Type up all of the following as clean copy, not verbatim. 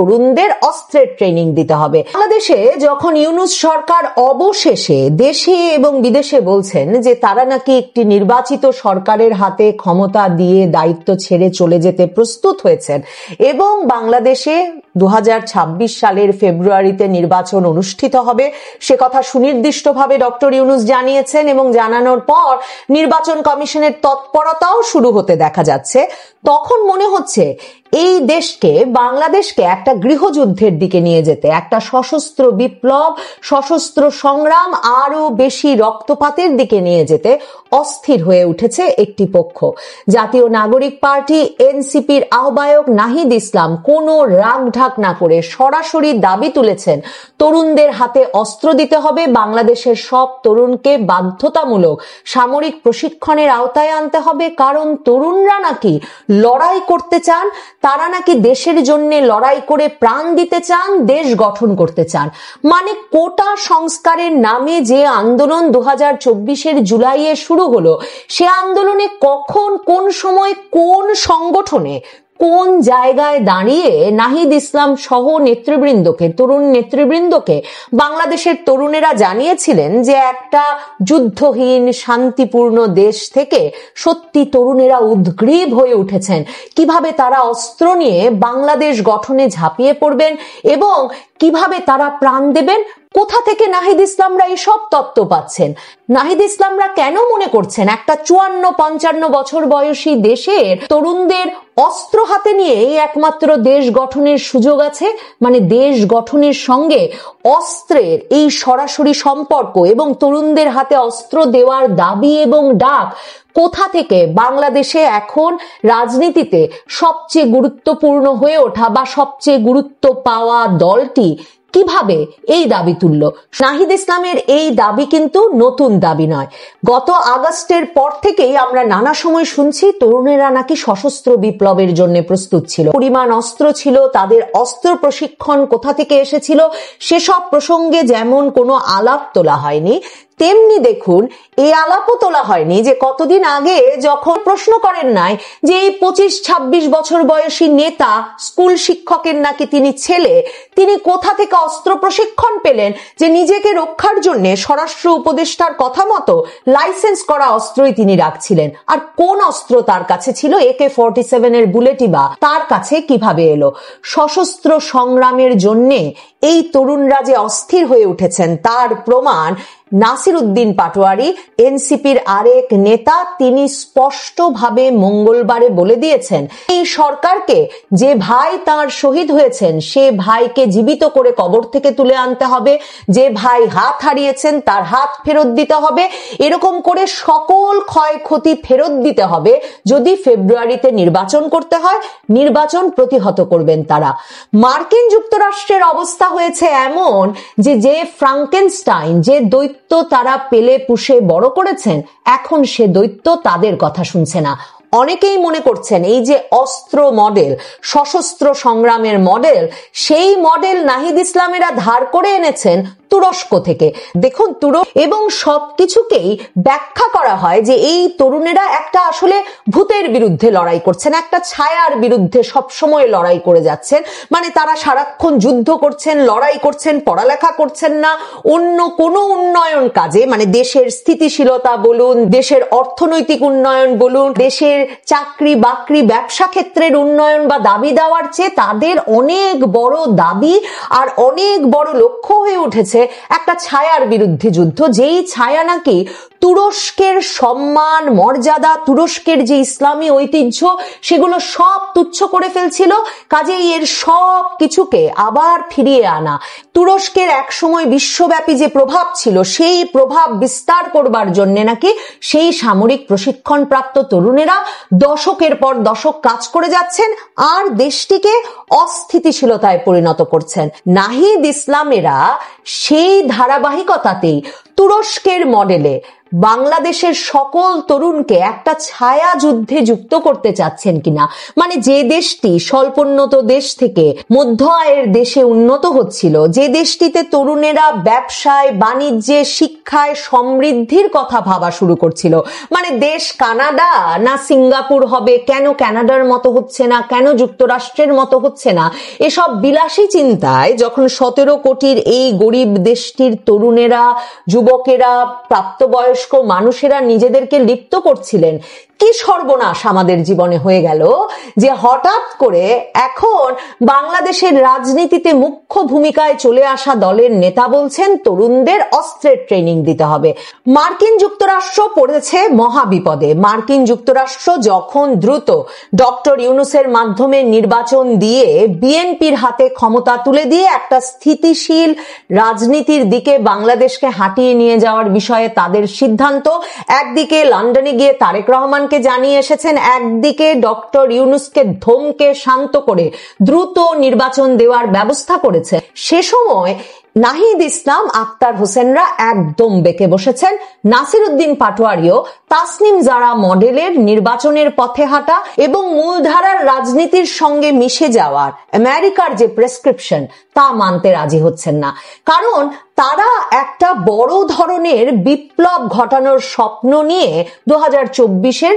তরুণদের অস্ত্রের ট্রেনিং দিতে হবে। বাংলাদেশে যখন ইউনূস সরকার অবশেষে দেশে এবং বিদেশে বলছেন যে তারা নাকি একটি নির্বাচিত সরকারের হাতে ক্ষমতা দিয়ে দায়িত্ব ছেড়ে চলে যেতে প্রস্তুত হয়েছেন এবং বাংলাদেশে 2026 সালের ফেব্রুয়ারিতে নির্বাচন অনুষ্ঠিত হবে সে কথা সুনির্দিষ্টভাবে ডক্টর ইউনূস জানিয়েছেন এবং জানানোর পর নির্বাচন কমিশনের তৎপরতাও শুরু হতে দেখা যাচ্ছে, তখন মনে হচ্ছে এই দেশকে, বাংলাদেশকে একটা গৃহযুদ্ধের দিকে নিয়ে যেতে, একটা সশস্ত্র বিপ্লব, সশস্ত্র সংগ্রাম, আরো বেশি রক্তপাতের দিকে নিয়ে যেতে অস্থির হয়ে উঠেছে একটি পক্ষ। জাতীয় নাগরিক পার্টি এনসিপির আহ্বায়ক নাহিদ ইসলাম কোনো রাগঢাক না করে সরাসরি দাবি তুলেছেন তরুণদের হাতে অস্ত্র দিতে হবে, বাংলাদেশের সব তরুণকে বাধ্যতামূলক সামরিক প্রশিক্ষণের আওতায় আনতে হবে, কারণ তরুণরা নাকি লড়াই করতে চান, তারা নাকি দেশের জন্য লড়াই করে প্রাণ দিতে চান, দেশ গঠন করতে চান। মানে কোটা সংস্কারের নামে যে আন্দোলন 2024 জুলাইয়ে শুরু হলো, সে আন্দোলনে কখন, কোন সময়, কোন সংগঠনে, কোন জায়গায় দাঁড়িয়ে নাহিদ ইসলাম সহ নেতৃবৃন্দকে, তরুণ নেতৃবৃন্দকে বাংলাদেশের তরুণেরা জানিয়েছিলেন যে একটা যুদ্ধহীন শান্তিপূর্ণ দেশ থেকে সত্যি তরুণেরা উদ্গ্রীব হয়ে উঠেছেন, কিভাবে তারা অস্ত্র নিয়ে বাংলাদেশ গঠনে ঝাঁপিয়ে পড়বেন এবং কিভাবে তারা প্রাণ দেবেন। কোথা থেকে নাহিদ ইসলামরা এসব তত্ত্ব পাচ্ছেন? নাহিদ ইসলামরা কেন মনে করছেন একটা 54-55 বছর বয়সী দেশের তরুণদের অস্ত্র হাতে নিয়েই একমাত্র দেশ গঠনের সুযোগ আছে? মানে দেশ গঠনের সঙ্গে অস্ত্রের এই সরাসরি সম্পর্ক এবং তরুণদের হাতে অস্ত্র দেওয়ার দাবি এবং ডাক কোথা থেকে বাংলাদেশে এখন রাজনীতিতে সবচেয়ে গুরুত্বপূর্ণ হয়ে ওঠা বা সবচেয়ে গুরুত্ব পাওয়া দলটি কিভাবে এই দাবি তুলল? নাহিদ ইসলামের এই দাবি কিন্তু নতুন দাবি নয়। গত আগস্টের পর থেকেই আমরা নানা সময় শুনছি তরুণেরা নাকি সশস্ত্র বিপ্লবের জন্য প্রস্তুত ছিল, পরিমাণ অস্ত্র ছিল, তাদের অস্ত্র প্রশিক্ষণ কোথা থেকে এসেছিল সেসব প্রসঙ্গে যেমন কোনো আলাপ তোলা হয়নি, তেমনি দেখুন এই আলাপও তোলা হয়নি যে কতদিন আগে যখন প্রশ্ন করেন নাই যে এই 25-26 বছর বয়সী নেতা, স্কুল শিক্ষকের নাকি তিনি ছেলে, তিনি কোথা থেকে অস্ত্র প্রশিক্ষণ পেলেন যে নিজেকে রক্ষার জন্য স্বরাষ্ট্র উপদেষ্টার কথা মতো লাইসেন্স করা অস্ত্রই তিনি রাখছিলেন। আর কোন অস্ত্র তার কাছে ছিল? AK-47 এর বুলেটই বা তার কাছে কিভাবে এলো? সশস্ত্র সংগ্রামের জন্য এই তরুণরা যে অস্থির হয়ে উঠেছেন তার প্রমাণ নাসির উদ্দিন পাটোয়ারি, এনসিপির আরেক নেতা, তিনি স্পষ্টভাবে মঙ্গলবারে বলে দিয়েছেন এই সরকারকে যে ভাই তার শহীদ হয়েছেন সে ভাইকে জীবিত করে কবর থেকে তুলে আনতে হবে, যে ভাই হাত হারিয়েছেন তার হাত ফেরত দিতে হবে, এরকম করে সকল ক্ষয়ক্ষতি ফেরত দিতে হবে। যদি ফেব্রুয়ারিতে নির্বাচন করতে হয়, নির্বাচন প্রতিহত করবেন তারা। মার্কিন যুক্তরাষ্ট্রের অবস্থা হয়েছে এমন যে ফ্রাঙ্কেনস্টাইন, যে দৈত্য তারা পেলে পুষে বড় করেছেন, এখন সে দৈত্য তাদের কথা শুনছে না। অনেকেই মনে করছেন এই যে অস্ত্র মডেল, সশস্ত্র সংগ্রামের মডেল, সেই মডেল নাহিদ ইসলামেরা ধার করে এনেছেন তুরস্ক থেকে। দেখুন তুরস্ক এবং সবকিছুকেই ব্যাখ্যা করা হয় যে এই তরুণেরা একটা আসলে ভূতের বিরুদ্ধে লড়াই করছেন, একটা ছায়ার বিরুদ্ধে সবসময় লড়াই করে যাচ্ছেন। মানে তারা সারাক্ষণ যুদ্ধ করছেন, লড়াই করছেন, পড়ালেখা করছেন না, অন্য কোনো উন্নয়ন কাজে, মানে দেশের স্থিতিশীলতা বলুন, দেশের অর্থনৈতিক উন্নয়ন বলুন, দেশের চাকরি বাকরি ব্যবসা ক্ষেত্রের উন্নয়ন বা দাবি দেওয়ার চেয়ে তাদের অনেক বড় দাবি আর অনেক বড় লক্ষ্য হয়ে উঠেছে একটা ছায়ার বিরুদ্ধে যুদ্ধ, যেই ছায়া নাকি তুরস্কের সম্মান, মর্যাদা, তুরস্কের যে ইসলামী ঐতিহ্য সেগুলো সব তুচ্ছ করে ফেলছিল। কাজেই এর সব কিছুকে আবার ফিরিয়ে আনা, তুরস্কের একসময় বিশ্বব্যাপী যে প্রভাব ছিল সেই প্রভাব বিস্তার করবার জন্য নাকি সেই সামরিক প্রশিক্ষণ প্রাপ্ত তরুণেরা দশকের পর দশক কাজ করে যাচ্ছেন আর দেশটিকে অস্থিতিশীলতায় পরিণত করছেন। নাহিদ ইসলামেরা সেই ধারাবাহিকতাতেই তুরস্কের মডেলে বাংলাদেশের সকল তরুণকে একটা ছায়া যুদ্ধে যুক্ত করতে চাচ্ছেন কিনা। মানে যে দেশটি স্বল্পোন্নত দেশ থেকে মধ্য আয়ের দেশে উন্নত হচ্ছিল, যে দেশটিতে তরুণেরা ব্যবসায়, বাণিজ্যে, শিক্ষায় সমৃদ্ধির কথা ভাবা শুরু করছিল, মানে দেশ কানাডা না সিঙ্গাপুর হবে, কেন কানাডার মতো হচ্ছে না, কেন যুক্তরাষ্ট্রের মতো হচ্ছে না, এসব বিলাসী চিন্তায় যখন 17 কোটির এই গরিব দেশটির তরুণেরা, যুবকেরা, প্রাপ্তবয়স্ক মানুষেরা নিজেদেরকে লিপ্ত করছিলেন, কি সর্বনাশ আমাদের জীবনে হয়ে গেল যে হঠাৎ করে এখন বাংলাদেশের রাজনীতিতে মুখ্য ভূমিকায় চলে আসা দলের নেতা বলছেন তরুণদের অস্ত্রের ট্রেনিং দিতে হবে। মার্কিন যুক্তরাষ্ট্র পড়েছে মহাবিপদে। মার্কিন যুক্তরাষ্ট্র যখন দ্রুত ডক্টর ইউনূসের মাধ্যমে নির্বাচন দিয়ে বিএনপির হাতে ক্ষমতা তুলে দিয়ে একটা স্থিতিশীল রাজনীতির দিকে বাংলাদেশকে হাঁটিয়ে নিয়ে যাওয়ার বিষয়ে তাদের সিদ্ধান্ত, একদিকে লন্ডনে গিয়ে তারেক রহমান জানিয়ে এসেছেন, একদিকে ডক্টর ইউনূসকে ধমকে শান্ত করে দ্রুত নির্বাচন দেওয়ার ব্যবস্থা করেছে, সে সময় নাহিদ ইসলাম, আক্তার হোসেনরা একদম বেঁকে বসেছেন। নাসির উদ্দিন পাটোয়ারিও তাসনিম জারা মডেলের নির্বাচনের পথে হাঁটা এবং মূলধারার রাজনীতির সঙ্গে মিশে যাওয়ার আমেরিকার যে প্রেসক্রিপশন তা মানতে রাজি হচ্ছেন না। কারণ তারা একটা বড় ধরনের বিপ্লব ঘটানোর স্বপ্ন নিয়ে 2024-এর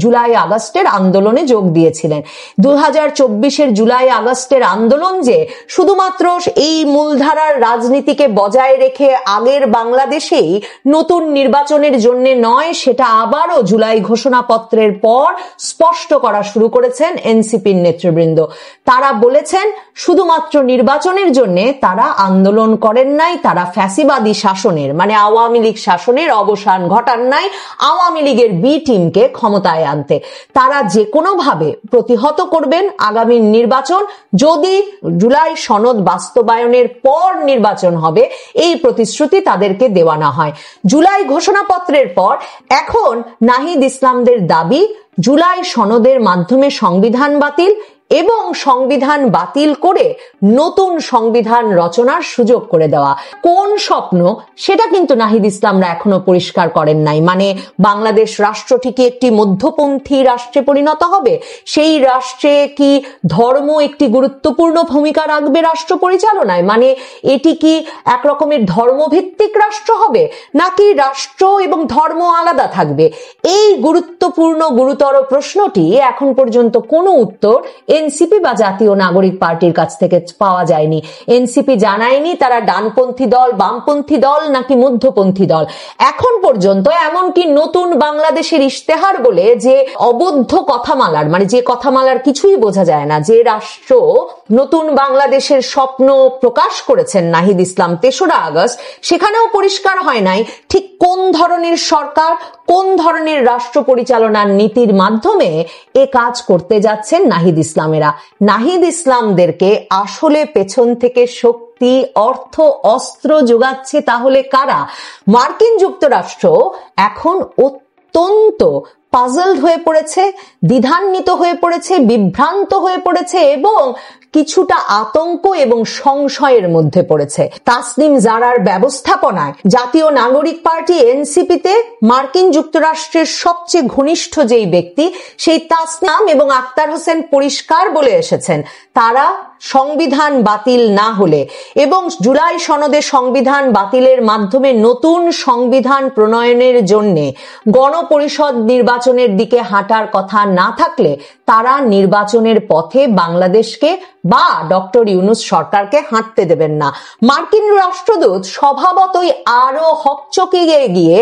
জুলাই আগস্টের আন্দোলনে যোগ দিয়েছিলেন। 2024-এর জুলাই আগস্টের আন্দোলন যে শুধুমাত্র এই মূলধারার রাজনীতিকে বজায় রেখে আগের বাংলাদেশেই নতুন নির্বাচনের জন্য নয়, সেটা আবারও জুলাই ঘোষণাপত্রের পর স্পষ্ট করা শুরু করেছেন এনসিপির নেতৃবৃন্দ। তারা বলেছেন শুধুমাত্র নির্বাচনের জন্য তারা আন্দোলন করেন নাই, তারা ফ্যাসিবাদী শাসনের মানে আওয়ামী লীগ শাসনের অবসান ঘটান নাই, আওয়ামী লীগের বি টিমকে ক্ষমতায় আনতে। তারা যে কোনো ভাবে প্রতিহত করবেন আগামী নির্বাচন, যদি জুলাই সনদ বাস্তবায়নের পর নির্বাচন হবে এই প্রতিশ্রুতি তাদেরকে দেওয়া না হয়। জুলাই ঘোষণাপত্রের পর এখন নাহিদ ইসলামদের দাবি জুলাই সনদের মাধ্যমে সংবিধান বাতিল এবং সংবিধান বাতিল করে নতুন সংবিধান রচনার সুযোগ করে দেওয়া। কোন স্বপ্ন সেটা কিন্তু নাহিদ ইসলামরা এখনো পরিষ্কার করেন নাই। মানে বাংলাদেশ রাষ্ট্রটি কি একটি মধ্যপন্থী রাষ্ট্রে পরিণত হবে? সেই রাষ্ট্রে কি ধর্ম একটি গুরুত্বপূর্ণ ভূমিকা রাখবে রাষ্ট্র পরিচালনায়? মানে এটি কি এক রকমের ধর্মভিত্তিক রাষ্ট্র হবে, নাকি রাষ্ট্র এবং ধর্ম আলাদা থাকবে? এই গুরুত্বপূর্ণ গুরুতর প্রশ্নটি এখন পর্যন্ত কোনো উত্তর এনসিপি বা জাতীয় নাগরিক পার্টির কাছ থেকে পাওয়া যায়নি। এনসিপি জানায়নি তারা ডানপন্থী দল, বামপন্থী দল নাকি মধ্যপন্থী দল। এখন পর্যন্ত এমনকি নতুন বাংলাদেশের ইশতেহার বলে যে অবদ্ধ কথামালার মানে যে কথামালার কিছুই বোঝা যায় না, যে রাষ্ট্র নতুন বাংলাদেশের স্বপ্ন প্রকাশ করেছেন নাহিদ ইসলাম 3রা আগস্ট, সেখানেও পরিষ্কার হয় নাই ঠিক কোন ধরনের সরকার, কোন ধরনের রাষ্ট্র পরিচালনার নীতির মাধ্যমে এ কাজ করতে যাচ্ছেন নাহিদ ইসলামেরা। নাহিদ ইসলামদেরকে আসলে পেছন থেকে শক্তি, অর্থ, অস্ত্র যোগাচ্ছে তাহলে কারা? মার্কিন যুক্তরাষ্ট্র এখন অত্যন্ত পাজলড হয়ে পড়েছে, দ্বিধান্বিত হয়ে পড়েছে, বিভ্রান্ত হয়ে পড়েছে এবং কিছুটা আতঙ্ক এবং সংশয়ের মধ্যে পড়েছে। তাসনিম জারার ব্যবস্থাপনায় জাতীয় নাগরিক পার্টি এনসিপিতে মার্কিন যুক্তরাষ্ট্রের সবচেয়ে ঘনিষ্ঠ যেই ব্যক্তি সেই তাসনিম এবং আক্তার হোসেন পরিষ্কার বলে এসেছেন তারা সংবিধান বাতিল না হলে এবং জুলাই সনদে সংবিধান বাতিলের মাধ্যমে নতুন সংবিধান প্রণয়নের জন্য গণপরিষদ নির্বাচনের দিকে হাঁটার কথা না থাকলে তারা নির্বাচনের পথে বাংলাদেশকে বা ডক্টর ইউনূস সরকারকে হাঁটতে দেবেন না। মার্কিন রাষ্ট্রদূত স্বভাবতই আরো হকচকিয়ে গিয়ে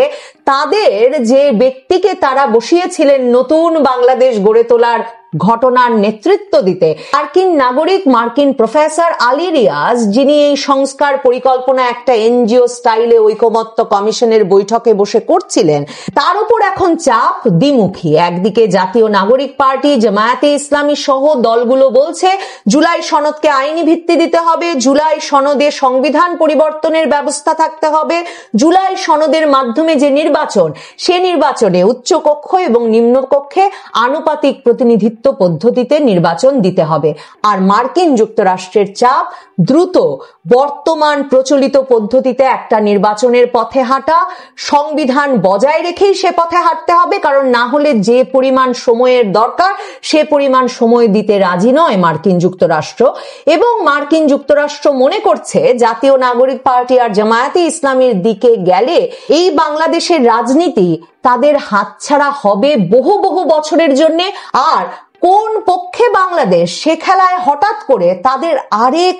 তাদের যে ব্যক্তিকে তারা বসিয়েছিলেন নতুন বাংলাদেশ গড়ে তোলার ঘটনার নেতৃত্ব দিতে, মার্কিন নাগরিক, মার্কিন প্রফেসর আলী রিয়াজ, যিনি এই সংস্কার পরিকল্পনা একটা এনজিও স্টাইলে ঐকমত্য কমিশনের বৈঠকে বসে করছিলেন, তার উপর এখন চাপ দ্বিমুখী। একদিকে জাতীয় নাগরিক পার্টি, জামায়াতে ইসলামী সহ দলগুলো বলছে জুলাই সনদকে আইনি ভিত্তি দিতে হবে, জুলাই সনদে সংবিধান পরিবর্তনের ব্যবস্থা থাকতে হবে, জুলাই সনদের মাধ্যমে যে নির্বাচন সে নির্বাচনে উচ্চ কক্ষ এবং নিম্ন কক্ষে আনুপাতিক প্রতিনিধিত্ব নেতৃত্ব পদ্ধতিতে নির্বাচন দিতে হবে। আর মার্কিন যুক্তরাষ্ট্রের চাপ, দ্রুত বর্তমান প্রচলিত পদ্ধতিতে একটা নির্বাচনের পথে হাঁটা, সংবিধান বজায় রেখেই সে পথে হাঁটতে হবে, কারণ না হলে যে পরিমাণ সময়ের দরকার সে পরিমাণ সময় দিতে রাজি নয় মার্কিন যুক্তরাষ্ট্র। এবং মার্কিন যুক্তরাষ্ট্র মনে করছে জাতীয় নাগরিক পার্টি আর জামায়াতে ইসলামীর দিকে গেলে এই বাংলাদেশের রাজনীতি তাদের হাতছাড়া হবে বহু বহু বছরের জন্য। আর কোন পক্ষে বাংলাদেশ সে খেলায় হঠাৎ করে তাদের আরেক